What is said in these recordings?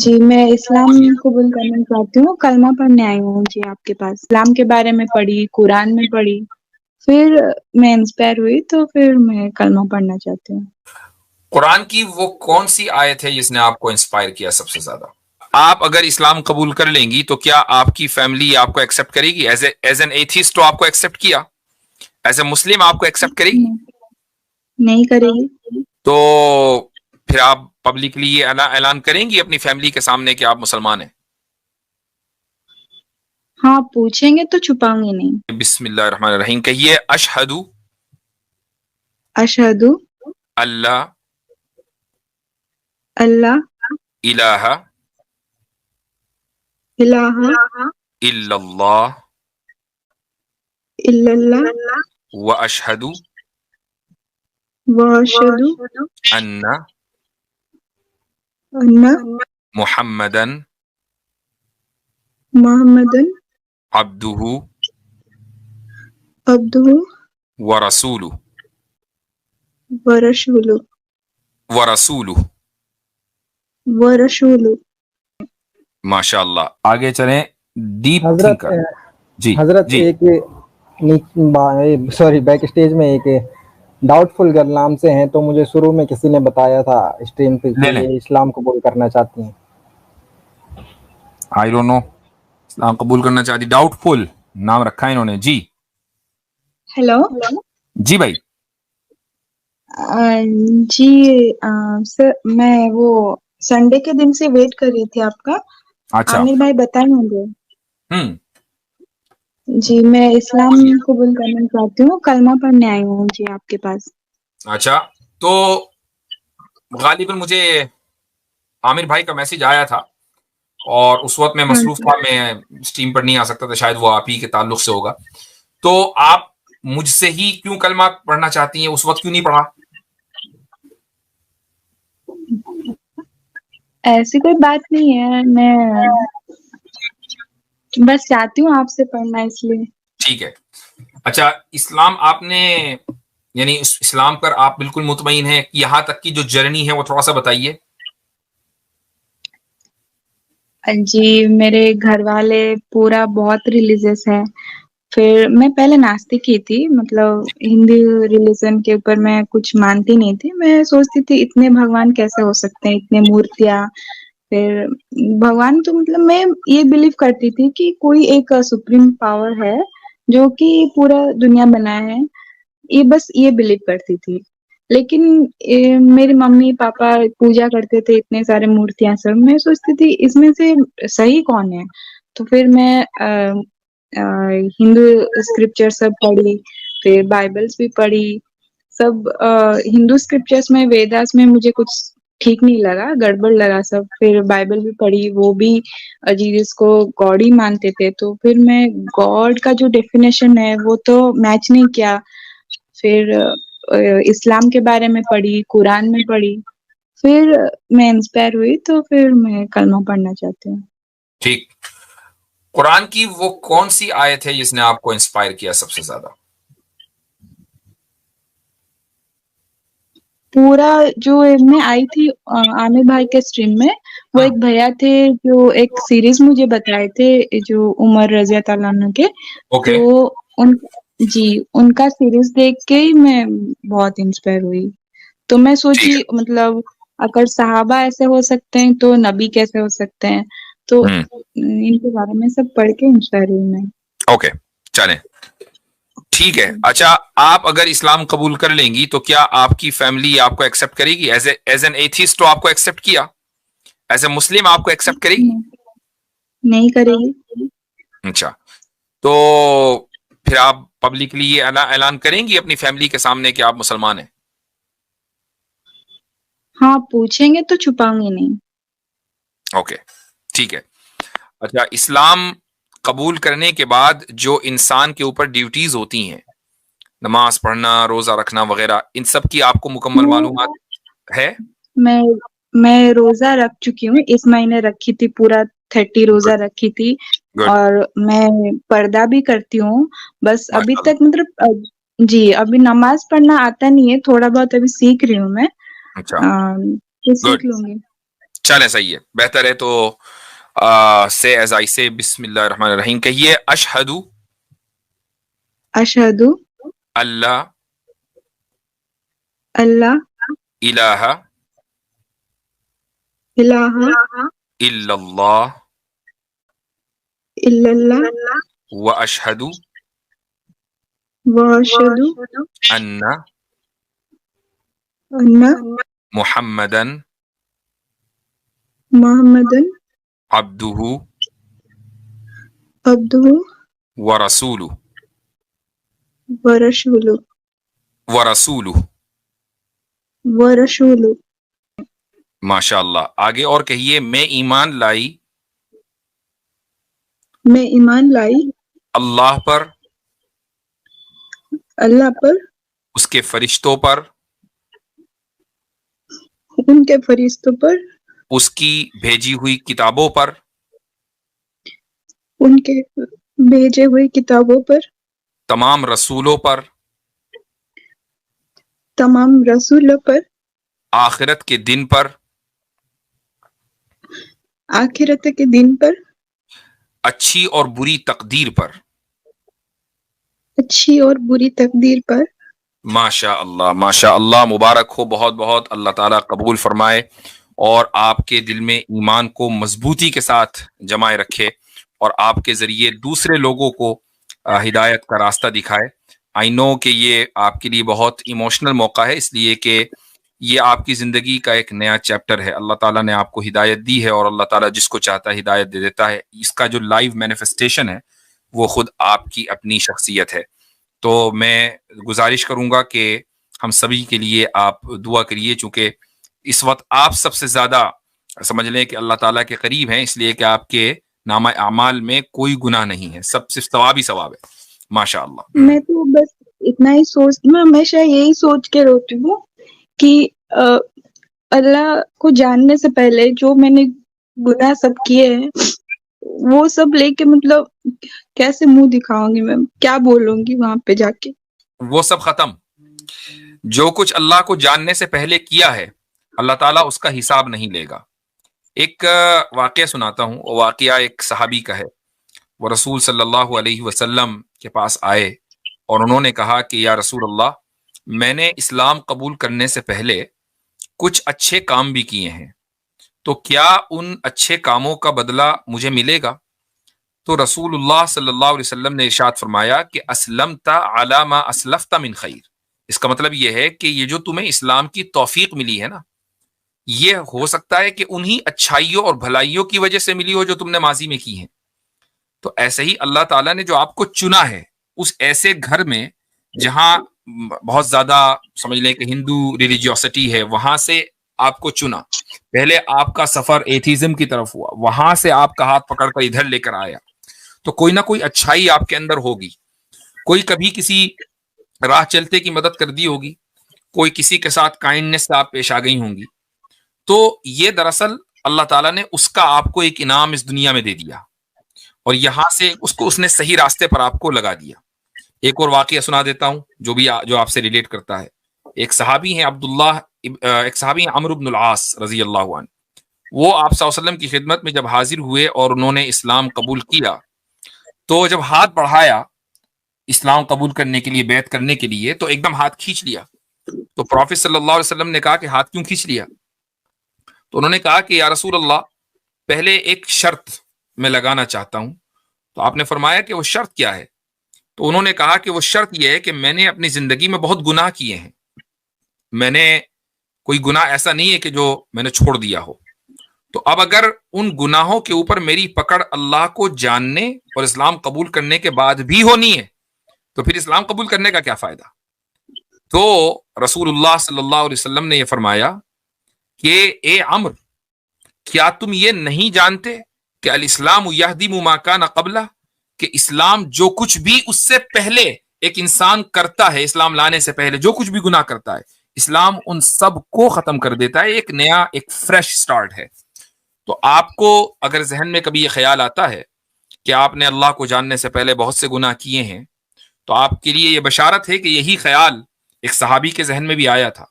جی میں اسلام قبول کرنا چاہتی ہوں، کلمہ پڑھنے آئی ہوں جی آپ کے پاس۔ اسلام کے بارے میں پڑھی، قرآن میں پڑھی، پھر میں انسپائر ہوئی تو پھر میں کلمہ پڑھنا چاہتی ہوں۔ قرآن کی وہ کون سی آیت ہے جس نے آپ کو انسپائر کیا سب سے زیادہ؟ آپ اگر اسلام قبول کر لیں گی تو کیا آپ کی فیملی آپ کو ایکسپٹ کرے گی؟ ایز این ایتھیسٹ تو آپ کو ایکسپٹ کیا، ایز اے مسلم آپ کو ایکسپٹ کرے گی؟ نہیں کرے گی۔ تو پھر آپ پبلکلی یہ اعلان کریں گی اپنی فیملی کے سامنے کہ آپ مسلمان ہیں؟ ہاں پوچھیں گے تو چھپاؤں گی نہیں۔ بسم اللہ الرحمن الرحیم کہیے، اشہد اشہد اللہ اللہ الہ الہ الا اللہ الا اللہ واشہد واشہد ان ان محمدن محمدن عبدہ عبدہ ورسولہ ورسولہ ورسولہ۔ ورسولہ۔ ماشاء اللہ، آگے چلیں۔ ڈیپ حضرت تھنکر جی حضرت جی ایک سوری بیک اسٹیج میں ایک ڈاؤٹ فل گرل نام سے ہیں، تو مجھے شروع میں کسی نے بتایا تھا اسٹریم پہ کہ لے لیں، یہ اسلام قبول کرنا چاہتی ہیں۔ آئی ڈونٹ نو، اسلام قبول کرنا چاہتی، ڈاؤٹ فل نام رکھا ہے انہوں نے جی۔ ہیلو جی بھائی، جی سر میں وہ سنڈے کے دن سے ویٹ کر رہی تھی آپ کا، اچھا، عامر بھائی بتائیں مجھے۔ جی میں اسلام قبول کرنا چاہتی ہوں، کلمہ پڑھنے آئی ہوں جی آپ کے پاس۔ اچھا، تو غالباً مجھے عامر بھائی کا میسج آیا تھا اور اس وقت میں ہاں مصروف جی۔ تھا، میں اسٹریم پر نہیں آ سکتا تھا، شاید وہ آپ ہی کے تعلق سے ہوگا۔ تو آپ مجھ سے ہی کیوں کلمہ پڑھنا چاہتی ہیں؟ اس وقت کیوں نہیں پڑھا؟ ایسی کوئی بات نہیں ہے، میں بس چاہتی ہوں آپ سے پڑھنا اس لیے۔ ٹھیک ہے، اچھا، اسلام آپ نے یعنی اسلام پر آپ بالکل مطمئن ہیں؟ یہاں تک کی جو جرنی ہے وہ تھوڑا سا بتائیے۔ جی میرے گھر والے پورا بہت ریلیجیس ہے، پھر میں پہلے ناستی کی تھی، مطلب ہندو ریلیجن کے اوپر میں کچھ مانتی نہیں تھی، میں سوچتی تھی اتنے بھگوان کیسے ہو سکتے ہیں، اتنے مورتیاں، پھر بھگوان تو مطلب میں یہ بلیو کرتی تھی کہ کوئی ایک سپریم پاور ہے جو کہ پورا دنیا بنایا ہے، یہ بس یہ بلیو کرتی تھی۔ لیکن میری ممی پاپا پوجا کرتے تھے اتنے سارے مورتیاں سب، میں سوچتی تھی اس میں سے صحیح کون ہے، تو پھر میں ہندو اسکرپچر سب پڑھی، پھر بائبلس بھی پڑھی سب، ہندو اسکرپچرس میں ویداس میں مجھے کچھ ٹھیک نہیں لگا، گڑبڑ لگا سب، پھر بائبل بھی پڑھی، وہ بھی جیسس کو گاڈ ہی مانتے تھے، تو پھر میں گاڈ کا جو ڈیفینیشن ہے وہ تو میچ نہیں کیا، پھر اسلام کے بارے میں پڑھی، قرآن میں پڑھی، پھر میں انسپائر ہوئی تو پھر میں کلمہ پڑھنا چاہتی ہوں۔ ٹھیک، قرآن کی وہ کون سی آیت ہے جس نے آپ کو انسپائر کیا سب سے زیادہ؟ پورا جو میں آئی تھی عامر بھائی کے اسٹریم میں، وہ ایک بھیا تھے جو ایک سیریز مجھے بتائے تھے جو عمر رضی اللہ عنہ کے، اوکے، تو ان کا سیریز دیکھ کے ہی میں بہت انسپائر ہوئی، تو میں ٹھیک سوچی مطلب اگر صحابہ ایسے ہو سکتے ہیں تو نبی کیسے ہو سکتے ہیں، تو ہے، ان کے بارے میں سب پڑھ کے انسپائر ہوئی میں۔ اوکے چلیں، ٹھیک ہے۔ اچھا، آپ اگر اسلام قبول کر لیں گی تو کیا آپ کی فیملی آپ کو ایکسپٹ کرے گی؟ ایز این ایتھیسٹ تو آپ کو ایکسپٹ کیا، ایز اے مسلم آپ کو ایکسپٹ کرے گی؟ نہیں کرے گی۔ اچھا، تو پھر آپ پبلکلی یہ اعلان کریں گی اپنی فیملی کے سامنے کہ آپ مسلمان ہیں؟ ہاں پوچھیں گے تو چھپاؤں گی نہیں۔ اوکے ٹھیک ہے۔ اچھا، اسلام قبول کرنے کے بعد جو انسان کے اوپر ڈیوٹیز ہوتی ہیں، نماز پڑھنا، روزہ رکھنا وغیرہ، ان سب کی آپ کو مکمل معلومات ہے؟ میں روزہ رکھ چکی ہوں، اس مہینے رکھی تھی، پورا 30 روزہ رکھی تھی، گڈ، اور میں پردہ بھی کرتی ہوں، بس ابھی ماشاء اللہ، تک مطلب جی ابھی نماز پڑھنا آتا نہیں ہے، تھوڑا بہت ابھی سیکھ رہی ہوں میں، اچھا، پھر گڈ، سیکھ لوں گی۔ چلیں صحیح ہے، بہتر ہے. تو سے ایز آئی سے بسم اللہ الرحمن الرحیم کہیے. اشہد اشہد اللہ اللہ الہ الہ الا اللہ الا اللہ واشہد واشہد ان ان محمدن محمدن عبدہ عبدہ ورسولہ ورسولہ ورسولہ. ورسولہ. ماشاء اللہ. آگے اور کہیے. میں ایمان لائی میں ایمان لائی اللہ پر، اللہ پر، اس کے فرشتوں پر، ان کے فرشتوں پر، اس کی بھیجی ہوئی کتابوں پر، ان کے بھیجے ہوئی کتابوں پر، تمام رسولوں پر، تمام رسولوں پر، آخرت کے دن پر، آخرت کے دن پر، اچھی اور بری تقدیر پر. اچھی اور بری تقدیر پر. ماشاء اللہ ماشاء اللہ. مبارک ہو بہت بہت. اللہ تعالیٰ قبول فرمائے اور آپ کے دل میں ایمان کو مضبوطی کے ساتھ جمائے رکھے اور آپ کے ذریعے دوسرے لوگوں کو ہدایت کا راستہ دکھائے. آئی نو کہ یہ آپ کے لیے بہت ایموشنل موقع ہے، اس لیے کہ یہ آپ کی زندگی کا ایک نیا چیپٹر ہے. اللہ تعالیٰ نے آپ کو ہدایت دی ہے اور اللہ تعالیٰ جس کو چاہتا ہے ہدایت دے دیتا ہے. اس کا جو لائیو مینیفیسٹیشن ہے وہ خود آپ کی اپنی شخصیت ہے. تو میں گزارش کروں گا کہ ہم سبھی کے لیے آپ دعا کریے، چونکہ اس وقت آپ سب سے زیادہ سمجھ لیں کہ اللہ تعالیٰ کے قریب ہیں، اس لیے کہ آپ کے نامہ اعمال میں کوئی گناہ نہیں ہے، سب صرف ثواب ہی ثواب ہے. ماشاء اللہ. میں تو بس اتنا ہی میں ہمیشہ یہی سوچ کے روتی ہوں کہ اللہ کو جاننے سے پہلے جو میں نے گناہ سب کیے ہیں وہ سب لے کے مطلب کیسے منہ دکھاؤں گی، میں کیا بولوں گی وہاں پہ جا کے. وہ سب ختم. جو کچھ اللہ کو جاننے سے پہلے کیا ہے اللہ تعالیٰ اس کا حساب نہیں لے گا. ایک واقعہ سناتا ہوں. وہ واقعہ ایک صحابی کا ہے. وہ رسول صلی اللہ علیہ وسلم کے پاس آئے اور انہوں نے کہا کہ یا رسول اللہ، میں نے اسلام قبول کرنے سے پہلے کچھ اچھے کام بھی کیے ہیں، تو کیا ان اچھے کاموں کا بدلہ مجھے ملے گا؟ تو رسول اللہ صلی اللہ علیہ وسلم نے ارشاد فرمایا کہ اسلمت علی ما اسلفت من خیر. اس کا مطلب یہ ہے کہ یہ جو تمہیں اسلام کی توفیق ملی ہے نا، یہ ہو سکتا ہے کہ انہی اچھائیوں اور بھلائیوں کی وجہ سے ملی ہو جو تم نے ماضی میں کی ہیں. تو ایسے ہی اللہ تعالیٰ نے جو آپ کو چنا ہے اس ایسے گھر میں جہاں بہت زیادہ سمجھ لیں کہ ہندو ریلیجیوسٹی ہے، وہاں سے آپ کو چنا. پہلے آپ کا سفر ایتھیزم کی طرف ہوا، وہاں سے آپ کا ہاتھ پکڑ کر ادھر لے کر آیا. تو کوئی نہ کوئی اچھائی آپ کے اندر ہوگی. کوئی کبھی کسی راہ چلتے کی مدد کر دی ہوگی، کوئی کسی کے ساتھ کائنڈنس سے آپ پیش آ گئی ہوں گی. تو یہ دراصل اللہ تعالیٰ نے اس کا آپ کو ایک انعام اس دنیا میں دے دیا اور یہاں سے اس نے صحیح راستے پر آپ کو لگا دیا. ایک اور واقعہ سنا دیتا ہوں جو آپ سے ریلیٹ کرتا ہے. ایک صحابی ہیں ایک صحابی ہیں عمرو بن العاص رضی اللہ عنہ. وہ آپ صلی اللہ علیہ وسلم کی خدمت میں جب حاضر ہوئے اور انہوں نے اسلام قبول کیا، تو جب ہاتھ بڑھایا اسلام قبول کرنے کے لیے، بیعت کرنے کے لیے، تو ایک دم ہاتھ کھینچ لیا. تو پروفیٹ صلی اللہ علیہ وسلم نے کہا کہ ہاتھ کیوں کھینچ لیا؟ تو انہوں نے کہا کہ یا رسول اللہ، پہلے ایک شرط میں لگانا چاہتا ہوں. تو آپ نے فرمایا کہ وہ شرط کیا ہے؟ تو انہوں نے کہا کہ وہ شرط یہ ہے کہ میں نے اپنی زندگی میں بہت گناہ کیے ہیں، میں نے کوئی گناہ ایسا نہیں ہے کہ جو میں نے چھوڑ دیا ہو. تو اب اگر ان گناہوں کے اوپر میری پکڑ اللہ کو جاننے اور اسلام قبول کرنے کے بعد بھی ہونی ہے، تو پھر اسلام قبول کرنے کا کیا فائدہ؟ تو رسول اللہ صلی اللہ علیہ وسلم نے یہ فرمایا کہ اے عمر، کیا تم یہ نہیں جانتے کہ الاسلام یہدم ما کان قبلہ، کہ اسلام جو کچھ بھی اس سے پہلے ایک انسان کرتا ہے، اسلام لانے سے پہلے جو کچھ بھی گناہ کرتا ہے، اسلام ان سب کو ختم کر دیتا ہے. ایک نیا ایک فریش سٹارٹ ہے. تو آپ کو اگر ذہن میں کبھی یہ خیال آتا ہے کہ آپ نے اللہ کو جاننے سے پہلے بہت سے گناہ کیے ہیں، تو آپ کے لیے یہ بشارت ہے کہ یہی خیال ایک صحابی کے ذہن میں بھی آیا تھا.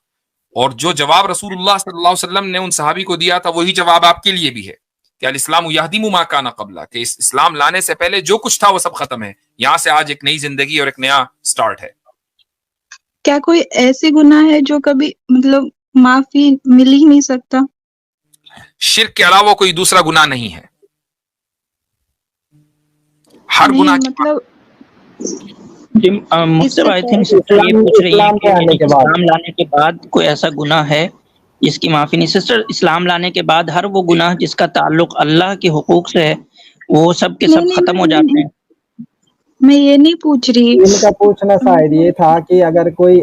اور جو جواب رسول اللہ صلی اللہ علیہ وسلم نے ان صحابی کو دیا تھا وہی جواب آپ کے لیے بھی ہے کہ الاسلام یہدم ما کان قبلہ، کہ اس اسلام لانے سے پہلے جو کچھ تھا وہ سب ختم ہے، یہاں سے آج ایک نئی زندگی اور ایک نیا سٹارٹ ہے۔ کیا کوئی ایسی گناہ ہے جو کبھی مطلب معافی مل ہی نہیں سکتا؟ شرک کے علاوہ کوئی دوسرا گناہ نہیں ہے، ہر گناہ نہیں کی مطلب جی اس مکتب سے آئی تھنک پہلے سسٹر یہ پوچھ رہی ہیں اسلام کہ پہ آنے یعنی کے بعد، اسلام لانے کے بعد کوئی ایسا گناہ ہے جس کی معافی نہیں؟ سسٹر اسلام لانے کے بعد ہر وہ گناہ جس کا تعلق اللہ کے حقوق سے ہے وہ سب کے نہیں سب ختم ہو نہیں جاتے ہیں۔ میں یہ نہیں پوچھ رہی، ان کا پوچھنا شاید یہ تھا کہ اگر کوئی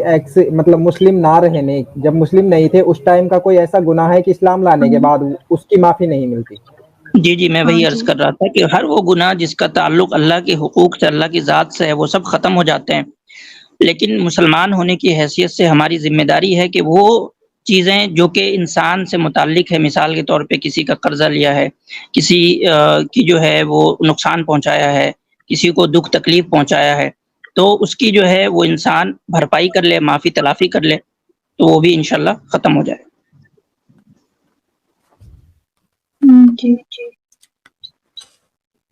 مطلب مسلم نہ رہنے، جب مسلم نہیں تھے اس ٹائم کا کوئی ایسا گناہ ہے کہ اسلام لانے کے بعد اس کی معافی نہیں ملتی؟ جی میں ہاں وہی جی عرض کر رہا تھا کہ ہر وہ گناہ جس کا تعلق اللہ کے حقوق سے، اللہ کی ذات سے ہے، وہ سب ختم ہو جاتے ہیں، لیکن مسلمان ہونے کی حیثیت سے ہماری ذمہ داری ہے کہ وہ چیزیں جو کہ انسان سے متعلق ہے، مثال کے طور پہ کسی کا قرضہ لیا ہے، کسی کی جو ہے وہ نقصان پہنچایا ہے، کسی کو دکھ تکلیف پہنچایا ہے، تو اس کی جو ہے وہ انسان بھرپائی کر لے، معافی تلافی کر لے، تو وہ بھی انشاءاللہ ختم ہو جائے۔ جی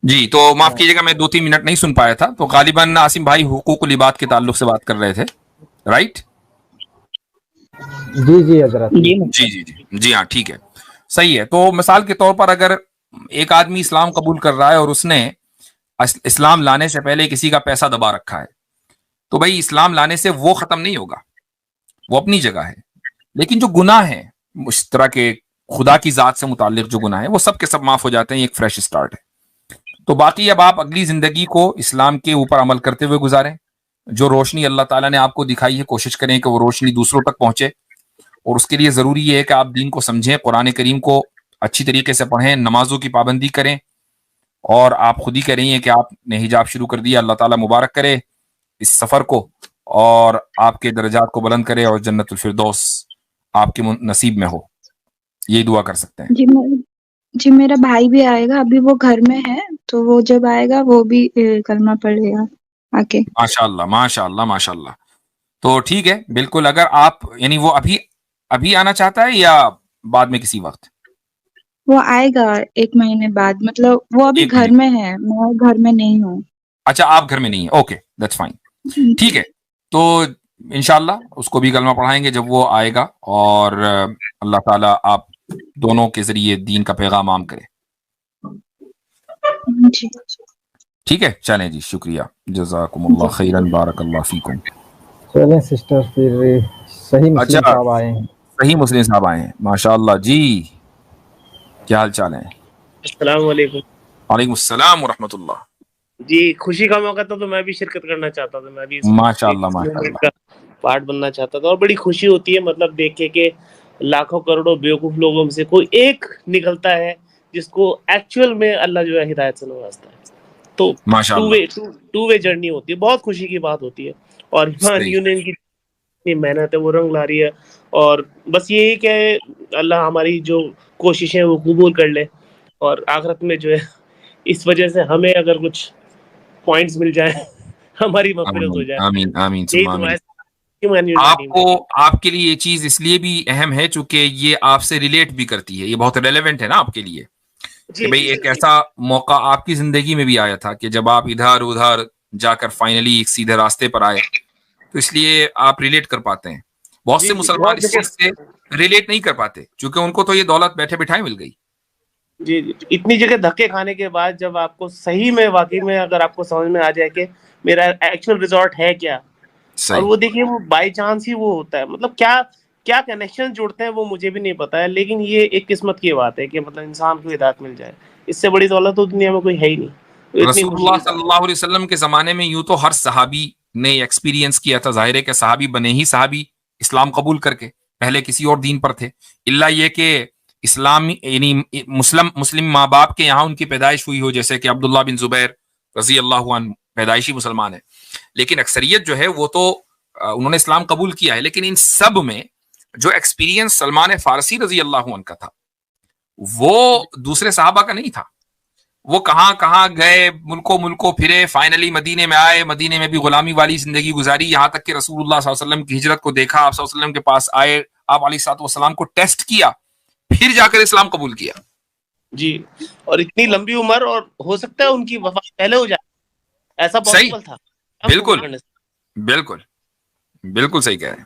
جی تو معاف کیجیے گا میں 2-3 منٹ نہیں سن پایا تھا، تو غالباً عاصم بھائی حقوق العباد کے تعلق سے بات کر رہے تھے، رائٹ؟ جی حضرت جی۔ جی ہاں ٹھیک ہے، صحیح ہے۔ تو مثال کے طور پر اگر ایک آدمی اسلام قبول کر رہا ہے اور اس نے اسلام لانے سے پہلے کسی کا پیسہ دبا رکھا ہے، تو بھائی اسلام لانے سے وہ ختم نہیں ہوگا، وہ اپنی جگہ ہے، لیکن جو گناہ ہیں اس طرح کے خدا کی ذات سے متعلق جو گناہ ہیں وہ سب کے سب معاف ہو جاتے ہیں، ایک فریش سٹارٹ ہے۔ تو باقی اب آپ اگلی زندگی کو اسلام کے اوپر عمل کرتے ہوئے گزاریں، جو روشنی اللہ تعالیٰ نے آپ کو دکھائی ہے کوشش کریں کہ وہ روشنی دوسروں تک پہنچے، اور اس کے لیے ضروری یہ ہے کہ آپ دین کو سمجھیں، قرآن کریم کو اچھی طریقے سے پڑھیں، نمازوں کی پابندی کریں، اور آپ خود ہی کہہ رہی ہیں کہ آپ نے حجاب شروع کر دیا، اللہ تعالیٰ مبارک کرے اس سفر کو اور آپ کے درجات کو بلند کرے اور جنت الفردوس آپ کے نصیب میں ہو، یہی دعا کر سکتے ہیں۔ جی میرا بھائی بھی آئے گا، ابھی وہ گھر میں ہے، تو وہ جب آئے گا وہ بھی کلمہ پڑھے گا آ کے۔ ماشاء اللہ ماشاء اللہ ماشاء اللہ، تو ٹھیک ہے بالکل، اگر آپ یعنی وہ ابھی آنا چاہتا ہے یا بعد میں کسی وقت؟ وہ آئے گا 1 مہینے بعد، مطلب وہ ابھی ایک گھر مہینے میں ہے، میں گھر میں نہیں ہوں۔ اچھا آپ گھر میں نہیں ہیں، اوکے دیٹس فائن، ٹھیک ہے۔ تو انشاءاللہ اس کو بھی کلمہ پڑھائیں گے جب وہ آئے گا، اور اللہ تعالیٰ آپ دونوں کے ذریعے دین کا پیغام عام کرے، جی ٹھیک ہے؟ چلیں جی، شکریہ، جزاکم اللہ خیرا، بارک اللہ فیکم۔ چلیں سسٹر، پھر صحیح مسلم اچھا صاحب آئے ہیں۔ صحیح مسلم صاحب آئے ہیں، ماشاء اللہ جی، کیا حال چال ہیں؟ السلام علیکم۔ وعلیکم السلام ورحمۃ اللہ۔ جی خوشی کا موقع تھا تو میں بھی شرکت کرنا چاہتا تھا، میں بھی ماشاء اللہ اس ماشاء موومنٹ اللہ، کا پارٹ بننا چاہتا تھا، اور بڑی خوشی ہوتی ہے مطلب دیکھ کے کہ لاکھوں کروڑوں بیوقوف لوگوں میں سے کوئی ایک نکلتا ہے جس کو ایکچوئل میں اللہ جو ہے ہدایت سے نوازتا ہے، تو ماشاء اللہ، ٹو وے جرنی ہوتی ہے، بہت خوشی کی بات ہوتی ہے، اور ایمان صحیح، یونین کی اتنی محنت ہے وہ رنگ لا رہی ہے، اور بس یہی کہ اللہ ہماری جو کوششیں وہ قبول کر لے، اور آخرت میں جو ہے اس وجہ سے ہمیں اگر کچھ پوائنٹس مل جائیں ہماری مغفرت ہو آمین جائے، آمین آمین یہی ثم دعا آمین۔ ہے ایمان یونین ٹیم کے لیے۔ آپ کے لیے یہ چیز اس لیے بھی اہم ہے چونکہ یہ آپ سے ریلیٹ بھی کرتی ہے، یہ بہت ریلیونٹ ہے نا آپ کے لیے، کہ جی بھئی جی ایک ایسا موقع آپ کی زندگی میں بھی آیا تھا کہ جب آپ ادھر ادھر جا کر فائنلی ایک سیدھے راستے پر آئے، تو اس لیے آپ ریلیٹ کر پاتے ہیں۔ بہت سے جی جی مسلمان بہت اس جگہ، چیز سے ریلیٹ نہیں کر پاتے کیونکہ ان کو تو یہ دولت بیٹھے بٹھائے مل گئی۔ جی جی اتنی جگہ دھکے کھانے کے بعد جب آپ کو صحیح میں واقعی میں اگر آپ کو سمجھ میں آ جائے کہ میرا ایکچوئل ریزورٹ ہے کیا، اور صحیح، وہ دیکھیے وہ بائی چانس ہی وہ ہوتا ہے، مطلب کیا کیا کنیکشن جوڑتے ہیں وہ مجھے بھی نہیں پتا ہے، لیکن یہ ایک قسمت کی بات ہے کہ مطلب انسان کو ہدایت مل جائے، اس سے بڑی دولت تو دنیا میں کوئی ہے ہی نہیں، تو اتنی رسول خوشی اللہ کی صلی بات اللہ علیہ وسلم کے زمانے میں یوں تو ہر صحابی نے ایکسپیرینس کیا تھا، ظاہر ہے کہ صحابی بنے ہی صحابی اسلام قبول کر کے، پہلے کسی اور دین پر تھے، اللہ یہ کہ اسلام یعنی مسلم ماں باپ کے یہاں ان کی پیدائش ہوئی ہو، جیسے کہ عبداللہ بن زبیر رضی اللہ عنہ پیدائشی مسلمان ہے، لیکن اکثریت جو ہے وہ تو انہوں نے اسلام قبول کیا ہے، لیکن ان سب میں جو ایکسپیرینس سلمان فارسی رضی اللہ عنہ کا تھا وہ دوسرے صحابہ کا نہیں تھا۔ وہ کہاں کہاں گئے، ملکوں پھرے، فائنلی مدینے میں آئے، مدینے میں بھی غلامی والی زندگی گزاری، یہاں تک کہ رسول اللہ صلی اللہ علیہ وسلم کی ہجرت کو دیکھا، آپ صلی اللہ علیہ وسلم کے پاس آئے، آپ علیہ الصلوۃ والسلام کو ٹیسٹ کیا، پھر جا کر اسلام قبول کیا. جی، اور اتنی لمبی عمر، اور ہو سکتا ہے ان کی وفات پہلے ہو جائے، ایسا صحیح، پاسبل تھا. بالکل بالکل بالکل صحیح کہہ رہے ہیں.